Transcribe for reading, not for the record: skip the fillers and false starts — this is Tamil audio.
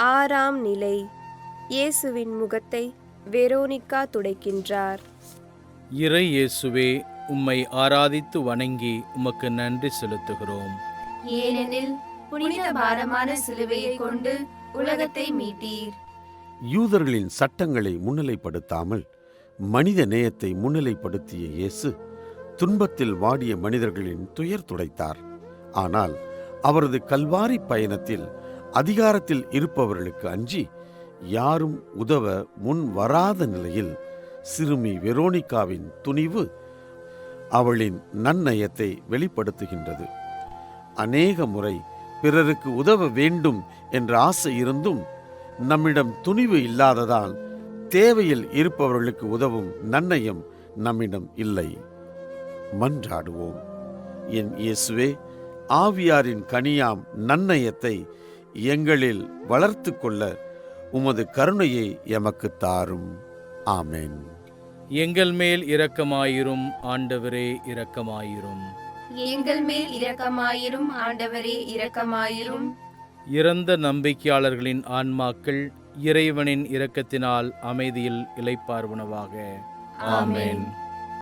ஆறாம் நிலை. இயேசுவின் முகத்தை வெரோனிகா துடைக்கின்றார். இறை இயேசுவே, உம்மை ஆராதித்து வணங்கி உமக்கு நன்றி செலுத்துகிறோம். ஏனெனில் புனித பாரமான சிலுவையை கொண்டு உலகத்தை மீட்டீர். யூதர்களின் சட்டங்களை முன்னிலைப்படுத்தாமல் மனித நேயத்தை முன்னிலைப்படுத்திய இயேசு துன்பத்தில் வாடிய மனிதர்களின் துயர் துடைத்தார். ஆனால் அவரது கல்வாரி பயணத்தில் அதிகாரத்தில் இருப்பவர்களுக்கு அஞ்சி யாரும் உதவ முன் வராத நிலையில் சிறுமி வெரோனிகாவின் துணிவு அவளின் நன்னயத்தை வெளிப்படுத்துகின்றது. அநேக முறை பிறருக்கு உதவ வேண்டும் என்ற ஆசை இருந்தும் நம்மிடம் துணிவு இல்லாததால் தேவையில் இருப்பவர்களுக்கு உதவும் நன்னயம் நம்மிடம் இல்லை. மன்றாடுவோம். என் இயேசுவே, ஆவியாரின் கனியாம் நன்னயத்தை எங்களில் வளர்த்து கொள்ள உமது கருணையை எமக்கு தாரும். ஆமென். எங்கள் மேல் இரக்கமாயிரும் ஆண்டவரே, இரக்கமாயிரும். எங்கள் மேல் இரக்கமாயிரும் ஆண்டவரே, இரக்கமாயிரும். இறந்த நம்பிக்கையாளர்களின் ஆன்மாக்கள் இறைவனின் இரக்கத்தினால் அமைதியில் இளைப்பாறுவனவாக. ஆமென்.